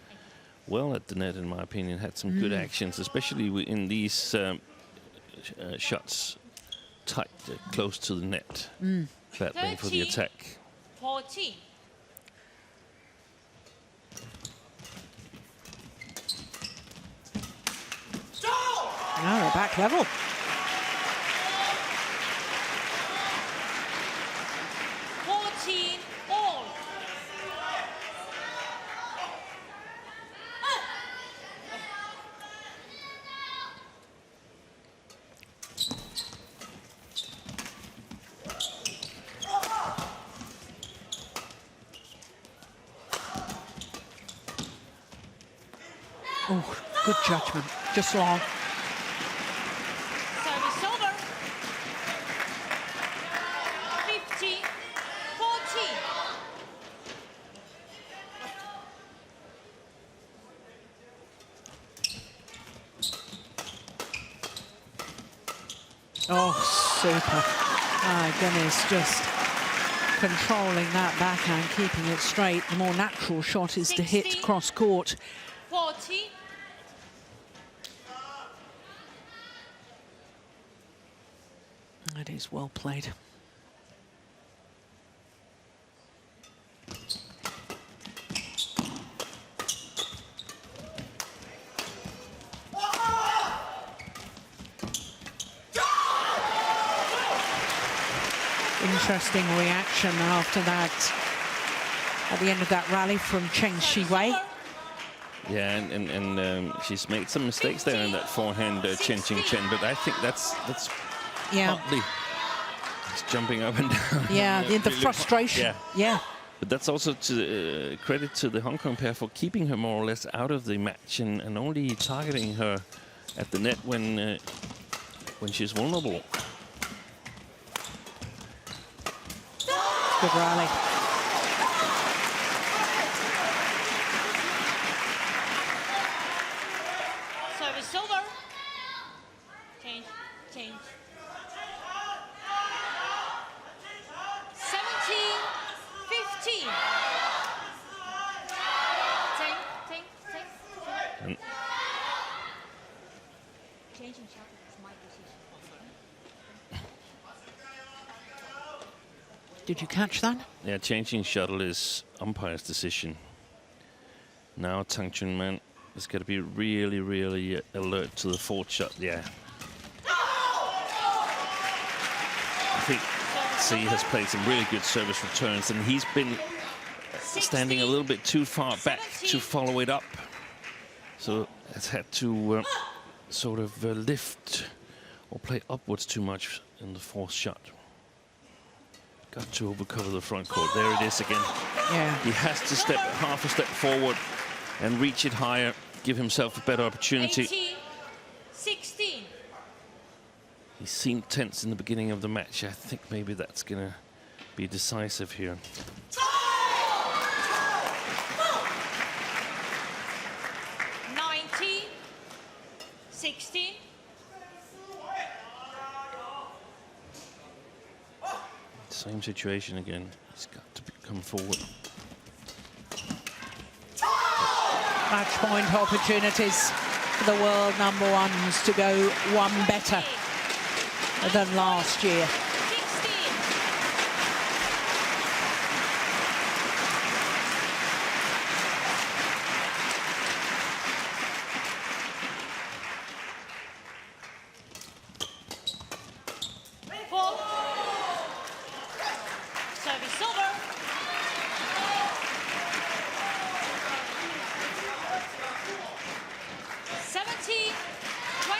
well at the net, in my opinion, had some good actions, especially in these shots tight, close to the net. Battling for the attack. 14. Now they're back level. All. Good judgment, just long. Service over. 50-40. Oh, super. My goodness, just controlling that backhand, keeping it straight. The more natural shot is to hit 60. cross court. 40. That is well played. Interesting reaction after that, at the end of that rally from Siwei. Yeah, and she's made some mistakes there in that forehand, Qingchen, but I think that's Yeah, partly it's jumping up and down. yeah, the Really frustration. Yeah. Yeah. But that's also to credit to the Hong Kong pair for keeping her more or less out of the match and only targeting her at the net when she's vulnerable. Good rally. Service over. Change. 17-15. Take. And Changing shot is my position. Did you catch that? yeah, changing shuttle is umpire's decision. Now Tang Chun Man has got to be really, really alert to the fourth shot. Yeah. I think C has played some really good service returns, and he's been standing a little bit too far back to follow it up. So has had to sort of lift or play upwards too much in the fourth shot. Got to overcover the front court. There it is again. Yeah. He has to step half a step forward and reach it higher, give himself a better opportunity. 18-16. He seemed tense in the beginning of the match. I think maybe that's going to be decisive here. 16. Same situation again. He's got to come forward. Match point opportunities for the world number ones to go one better than last year. 16. Ball. Service over. Seventeen, 20.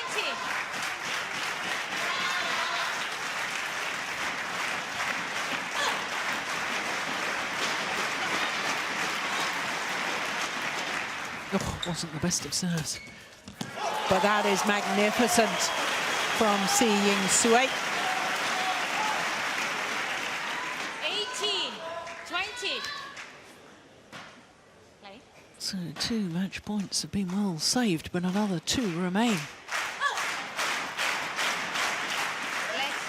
Oh, wasn't the best of serves. But that is magnificent from Ying Suet. 18, 20. Play. So 2 match points have been well saved, but another 2 remain. Let's.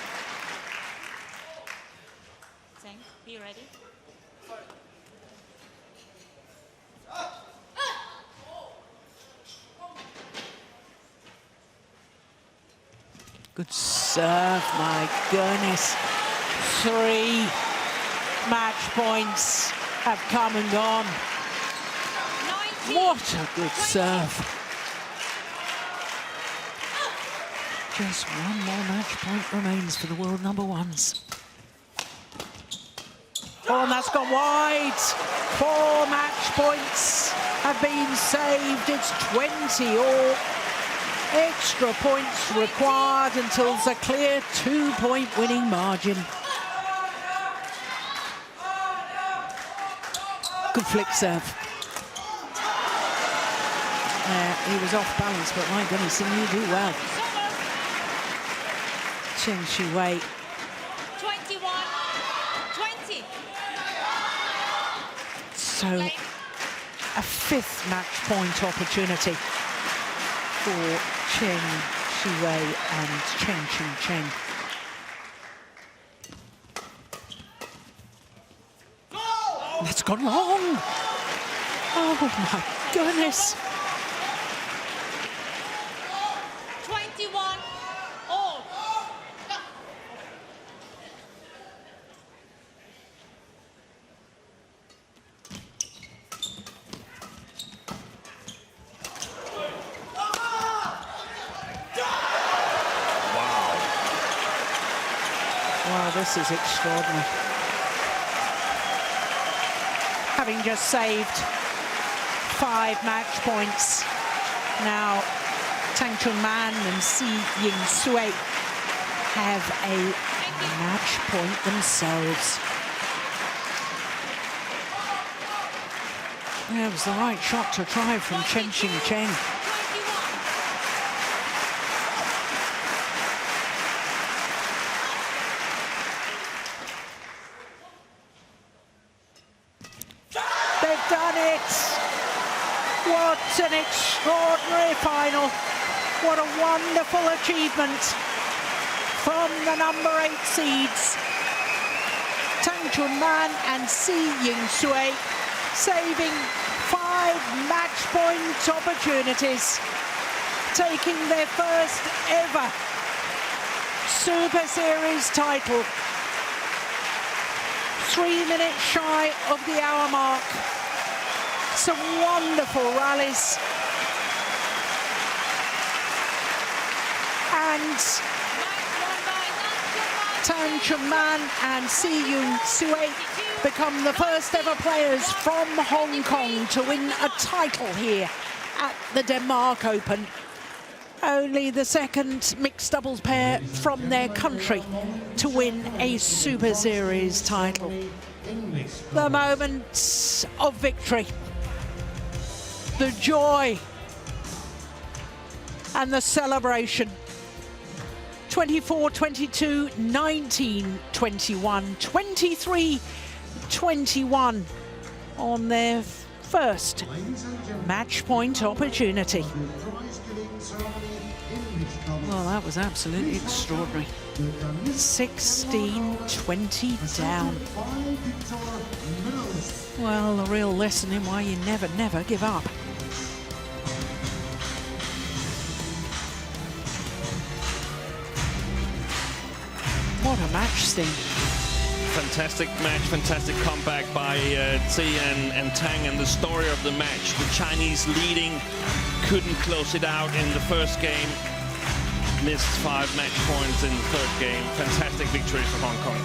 Zheng, be ready. Good serve, my goodness. 3 match points have come and gone. 19. What a good serve. Just 1 more match point remains for the world number ones. Oh, and that's gone wide. 4 match points have been saved. It's 20 all. Extra points required until it's a clear 2-point winning margin. Good flick serve. He was off balance, but my goodness, didn't he do well? Chen Siwei. 21-20. So a fifth match point opportunity for Chen Siwei and Qingchen. That's gone long. Oh my goodness. 21 all. Wow, this is extraordinary. Having just saved 5 match points, now Tang and Ying Suet have a match point themselves. That was the right shot to try from Qingchen. They've done it! What an extraordinary final. What a wonderful achievement from the number 8 seeds. Tang and Ying Suet saving 5 match point opportunities, taking their first ever Super Series title. 3 minutes shy of the hour mark. Some wonderful rallies. And Tang and Ying Suet become the first ever players from Hong Kong to win a title here at the Denmark Open. Only the second mixed doubles pair from their country to win a Super Series title. The moment of victory, the joy and the celebration. 24-22, 19-21, 23-21 on their first match point opportunity. Well, that was absolutely extraordinary. 16-20 down. Well, a real lesson in why you never give up. What a match, Sting. Fantastic match, fantastic comeback by Zi and Tang, and the story of the match. The Chinese leading, couldn't close it out in the first game. Missed 5 match points in the third game. Fantastic victory for Hong Kong.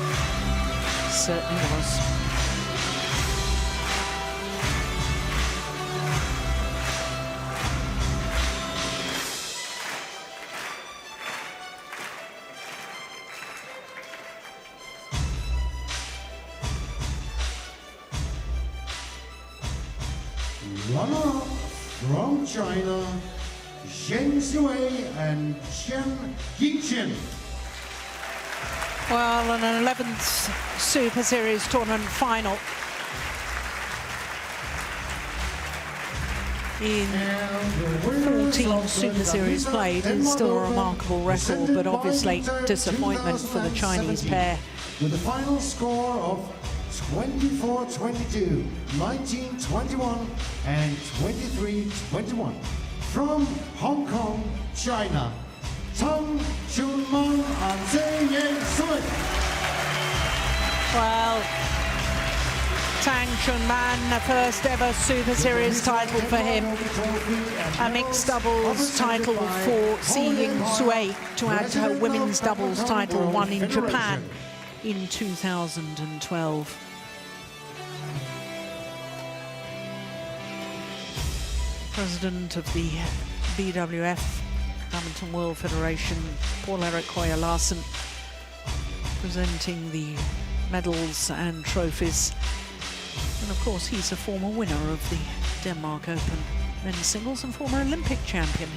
Certainly was. Runner-up from China, Zheng and Qingchen. Well, an 11th Super Series tournament final in 14 Super Series played is still a remarkable record, but obviously disappointment for the Chinese pair. With a final score of 24-22, 19-21, and 23-21. From Hong Kong, China, Tang and Ying Suet. Well, Tang the first ever Super Series title for him. A mixed doubles title for Ying Suet to add to her women's doubles title won in Japan in 2012. President of the BWF Badminton World Federation, Paul Eric Hoyer Larsen, presenting the medals and trophies. And of course, he's a former winner of the Denmark Open. men's singles and former Olympic champion.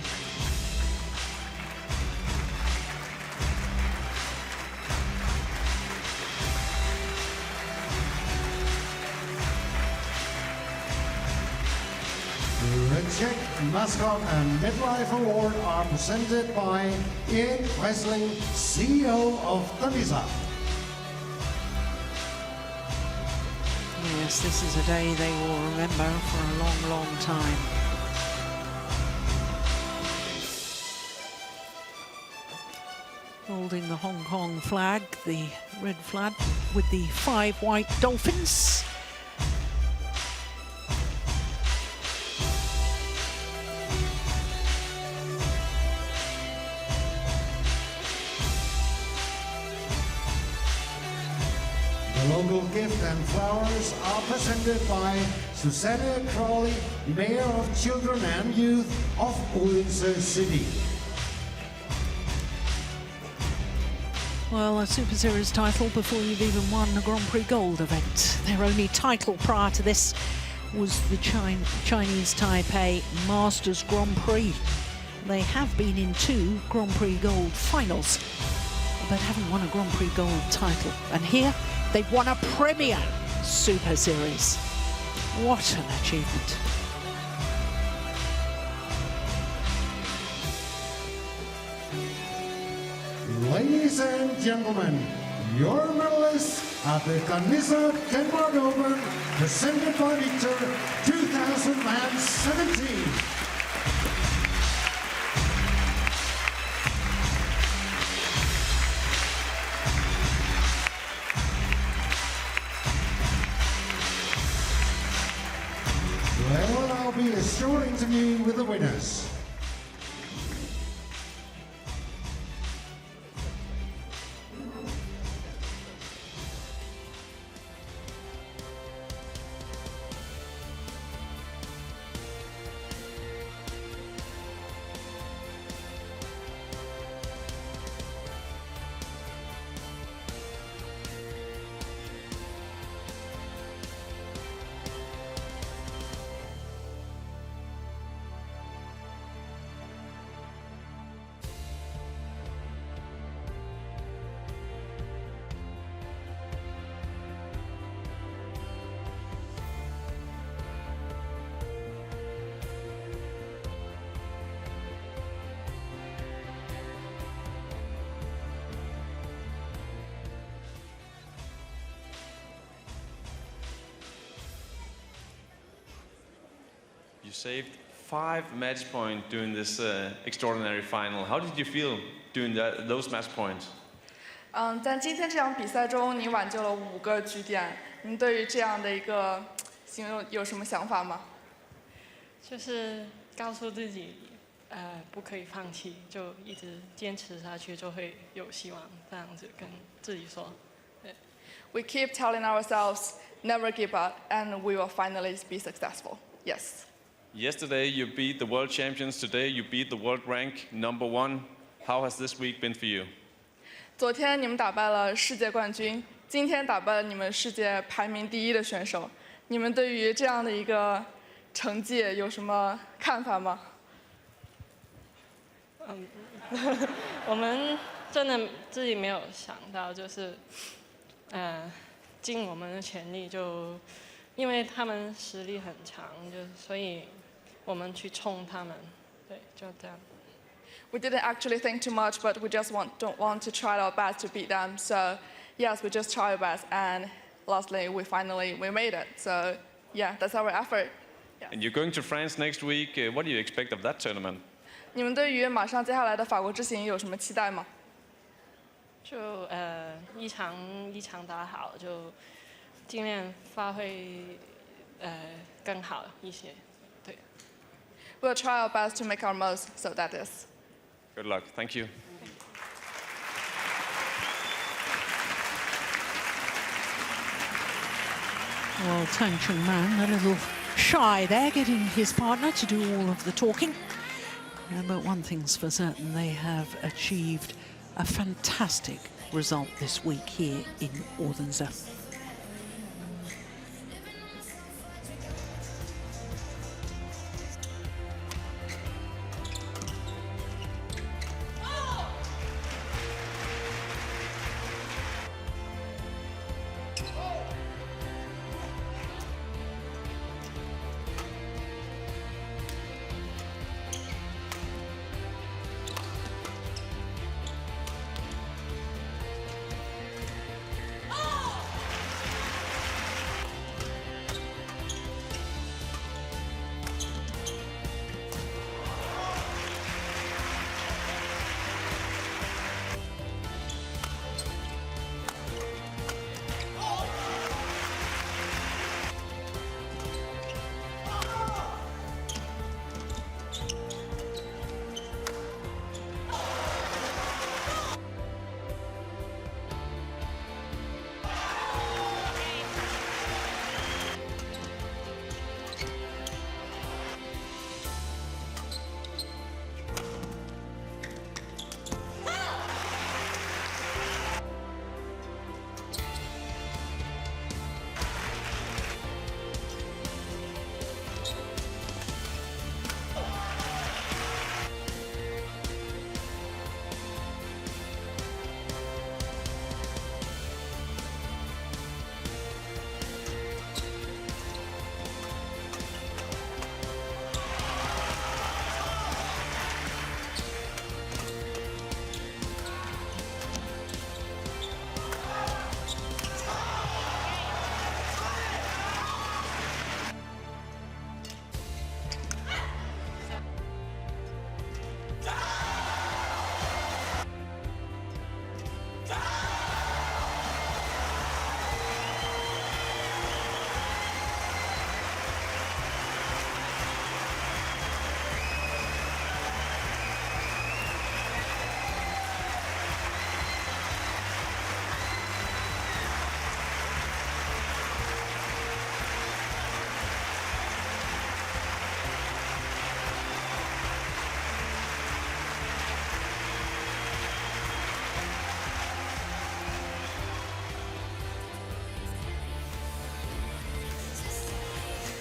The Czech mascot and MetLife Award are presented by Ying, CEO of Danisa. Yes, this is a day they will remember for a long, long time. Holding the Hong Kong flag, the red flag with the 5 white dolphins. The local gift and flowers are presented by Susanna Crawley, Mayor of Children and Youth of Odense City. Well, a Super Series title before you've even won a Grand Prix Gold event. Their only title prior to this was the Chinese Taipei Masters Grand Prix. They have been in 2 Grand Prix Gold finals, but haven't won a Grand Prix Gold title. And here, they've won a Premier Super Series. What an achievement. Ladies and gentlemen, your medalists at the Danisa Denmark Open, presented by Victor 2017. There will now be a short interview with the winners. You saved 5 match points during this extraordinary final. How did you feel doing those match points? 在今天这场比赛中，你挽救了5个局点。您对于这样的一个形容有什么想法吗？就是告诉自己，不可以放弃，就一直坚持下去，就会有希望。这样子跟自己说。对。We keep telling ourselves, never give up, and we will finally be successful. Yes. Yesterday you beat the world champions. Today you beat the world rank #1. How has this week been for you? 昨天你们打败了世界冠军，今天打败了你们世界排名第1的选手。你们对于这样的一个成绩有什么看法吗？我们真的自己没有想到，就是，尽我们的全力就，因为他们实力很强，就所以我们去冲他们，对，就这样。We didn't actually think too much, but we just don't want to try our best to beat them. So, yes, we just try our best, and lastly, we made it. So, yeah, that's our effort. Yeah. And you're going to France next week. What do you expect of that tournament? 你们对于马上接下来的法国之行有什么期待吗？就一场一场打好，就尽量发挥更好一些，对。We'll try our best to make our most, so that is. Good luck. Thank you. Well, Tang a little shy there, getting his partner to do all of the talking. But one thing's for certain, they have achieved a fantastic result this week here in Odense.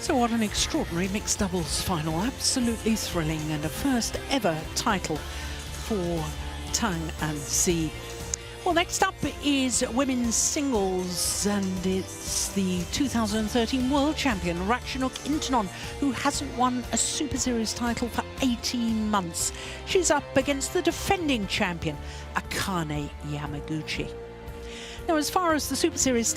So what an extraordinary mixed doubles final. Absolutely thrilling, and a first ever title for Tang and Si. Well, next up is women's singles, and it's the 2013 world champion Ratchanok Intanon, who hasn't won a Super Series title for 18 months. She's up against the defending champion Akane Yamaguchi. Now, as far as the Super Series